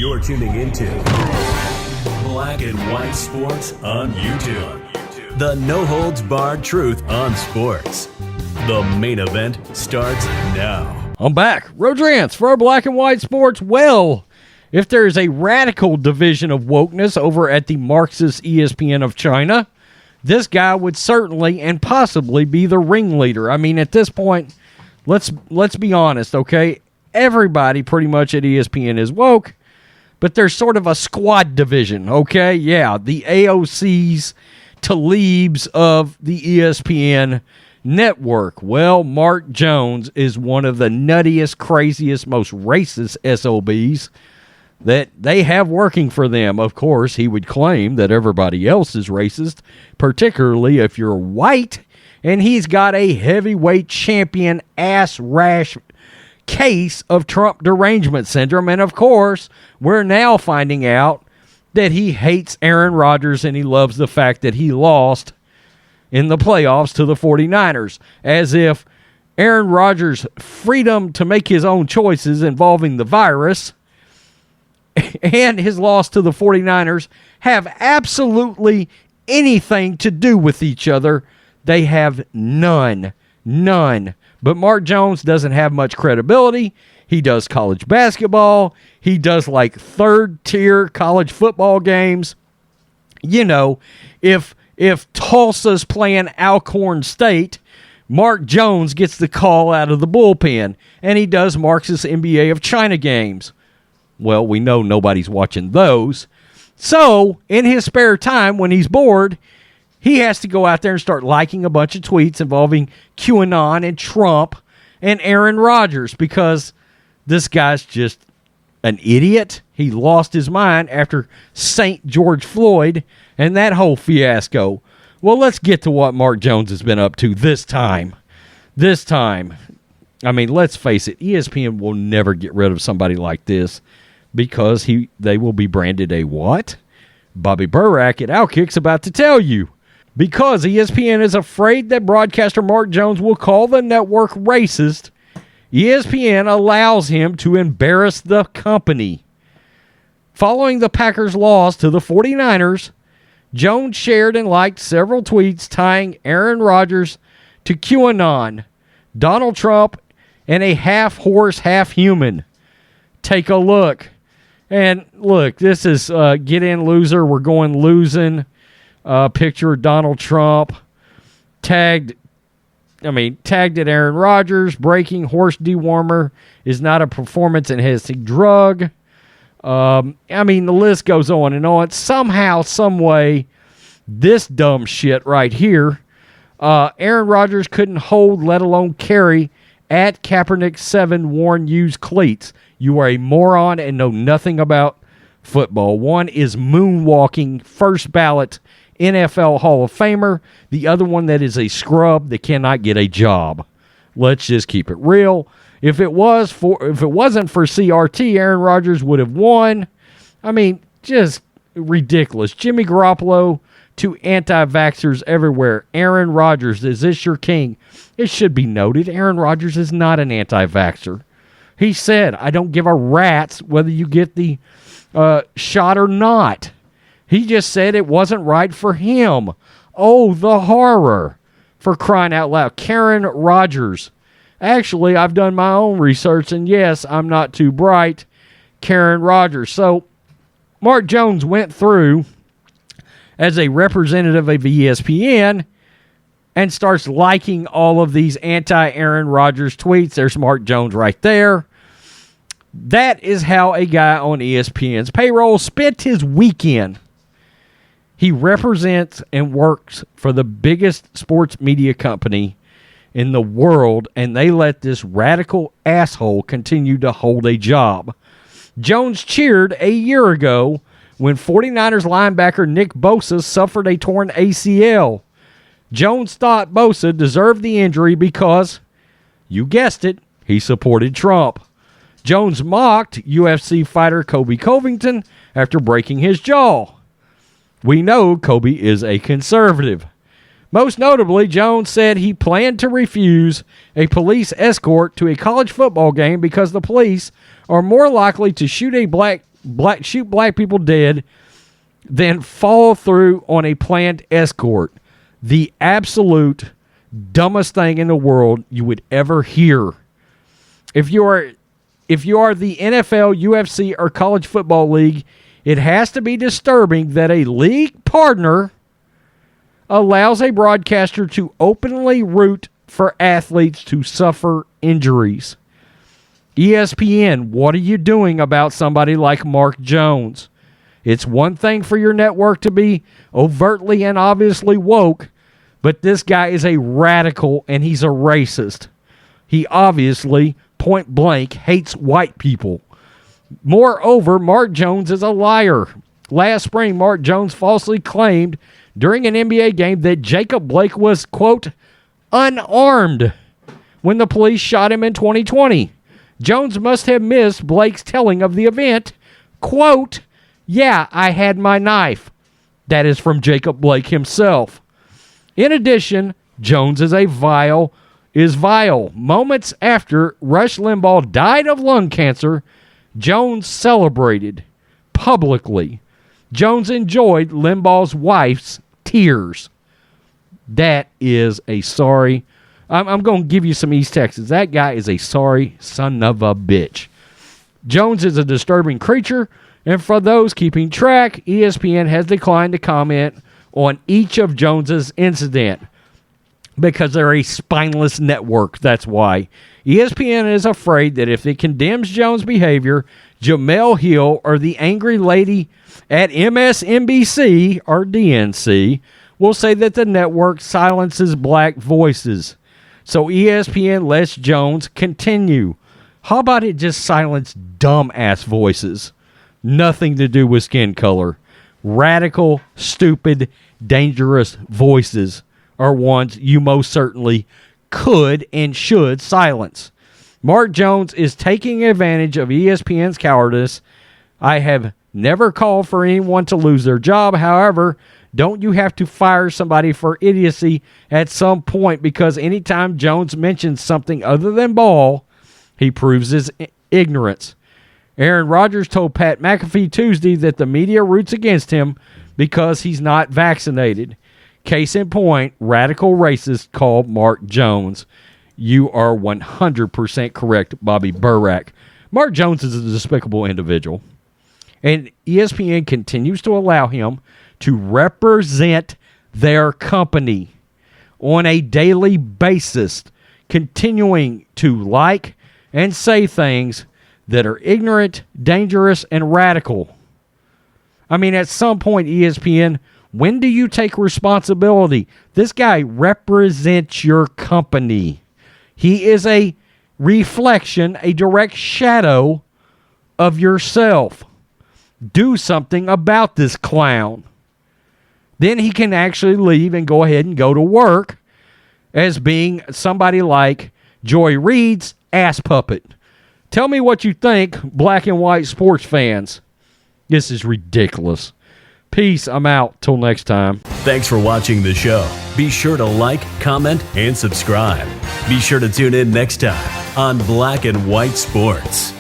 You're tuning into Black and White Sports on YouTube. The no-holds-barred truth on sports. The main event starts now. I'm back. Rodrance for Black and White Sports. Well, if there is a radical division of wokeness over at the Marxist ESPN of China, this guy would certainly and possibly be the ringleader. I mean, at this point, let's be honest, okay? Everybody pretty much at ESPN is woke, but there's sort of a squad division, okay? Yeah, the AOCs, Talibs of the ESPN network. Well, Mark Jones is one of the nuttiest, craziest, most racist SOBs that they have working for them. Of course, he would claim that everybody else is racist, particularly if you're white, and he's got a heavyweight champion ass rash case of Trump derangement syndrome. And of course, we're now finding out that he hates Aaron Rodgers and he loves the fact that he lost in the playoffs to the 49ers, as if Aaron Rodgers' freedom to make his own choices involving the virus and his loss to the 49ers have absolutely anything to do with each other. They have none. But Mark Jones doesn't have much credibility. He does college basketball. He does like third-tier college football games. You know, if Tulsa's playing Alcorn State, Mark Jones gets the call out of the bullpen, and he does Marxist NBA of China games. Well, we know nobody's watching those. So, in his spare time, when he's bored, he has to go out there and start liking a bunch of tweets involving QAnon and Trump and Aaron Rodgers, because this guy's just an idiot. He lost his mind after St. George Floyd and that whole fiasco. Well, let's get to what Mark Jones has been up to this time. I mean, let's face it, ESPN will never get rid of somebody like this because they will be branded a what? Bobby Burack at Outkick's about to tell you. Because ESPN is afraid that broadcaster Mark Jones will call the network racist, ESPN allows him to embarrass the company. Following the Packers' loss to the 49ers, Jones shared and liked several tweets tying Aaron Rodgers to QAnon, Donald Trump, and a half-horse, half-human. Take a look. And look, this is get in loser, we're going losing. Picture of Donald Trump, tagged at Aaron Rodgers, breaking horse dewormer is not a performance-enhancing drug. The list goes on and on. Somehow, some way, this dumb shit right here, Aaron Rodgers couldn't hold, let alone carry, at Kaepernick 7 worn used cleats. You are a moron and know nothing about football. One is moonwalking, first ballot NFL Hall of Famer. The other one that is a scrub that cannot get a job. Let's just keep it real. If it wasn't for CRT, Aaron Rodgers would have won. I mean, just ridiculous. Jimmy Garoppolo to anti-vaxxers everywhere. Aaron Rodgers, is this your king? It should be noted, Aaron Rodgers is not an anti-vaxxer. He said, I don't give a rat's whether you get the shot or not. He just said it wasn't right for him. Oh, the horror. For crying out loud. Karen Rodgers. Actually, I've done my own research, and yes, I'm not too bright. Karen Rodgers. So, Mark Jones went through as a representative of ESPN and starts liking all of these anti-Aaron Rodgers tweets. There's Mark Jones right there. That is how a guy on ESPN's payroll spent his weekend. He represents and works for the biggest sports media company in the world, and they let this radical asshole continue to hold a job. Jones cheered a year ago when 49ers linebacker Nick Bosa suffered a torn ACL. Jones thought Bosa deserved the injury because, you guessed it, he supported Trump. Jones mocked UFC fighter Kobe Covington after breaking his jaw. We know Kobe is a conservative. Most notably, Jones said he planned to refuse a police escort to a college football game because the police are more likely to shoot a black shoot black people dead than follow through on a planned escort. The absolute dumbest thing in the world you would ever hear. If you are the NFL, UFC, or college football league, it has to be disturbing that a league partner allows a broadcaster to openly root for athletes to suffer injuries. ESPN, what are you doing about somebody like Mark Jones? It's one thing for your network to be overtly and obviously woke, but this guy is a radical and he's a racist. He obviously, point blank, hates white people. Moreover, Mark Jones is a liar. Last spring, Mark Jones falsely claimed during an NBA game that Jacob Blake was, quote, unarmed when the police shot him in 2020. Jones must have missed Blake's telling of the event. Quote, yeah, I had my knife. That is from Jacob Blake himself. In addition, Jones is vile. Moments after Rush Limbaugh died of lung cancer, Jones celebrated publicly. Jones enjoyed Limbaugh's wife's tears. That is a sorry. I'm going to give you some East Texas. That guy is a sorry son of a bitch. Jones is a disturbing creature, and for those keeping track, ESPN has declined to comment on each of Jones's incident because they're a spineless network. That's why. ESPN is afraid that if it condemns Jones' behavior, Jemele Hill or the angry lady at MSNBC or DNC will say that the network silences black voices. So ESPN lets Jones continue. How about it just silence dumb-ass voices? Nothing to do with skin color. Radical, stupid, dangerous voices are ones you most certainly could and should silence. Mark Jones is taking advantage of ESPN's cowardice. I have never called for anyone to lose their job. However, don't you have to fire somebody for idiocy at some point? Because anytime Jones mentions something other than ball, he proves his ignorance. Aaron Rodgers told Pat McAfee Tuesday that the media roots against him because he's not vaccinated. Case in point, radical racist called Mark Jones. You are 100% correct, Bobby Burack. Mark Jones is a despicable individual. And ESPN continues to allow him to represent their company on a daily basis, continuing to like and say things that are ignorant, dangerous, and radical. I mean, at some point, ESPN, when do you take responsibility? This guy represents your company. He is a reflection, a direct shadow of yourself. Do something about this clown. Then he can actually leave and go ahead and go to work as being somebody like Joy Reid's ass puppet. Tell me what you think, black and white sports fans. This is ridiculous. Peace. I'm out. Till next time. Thanks for watching the show. Be sure to like, comment, and subscribe. Be sure to tune in next time on Black and White Sports.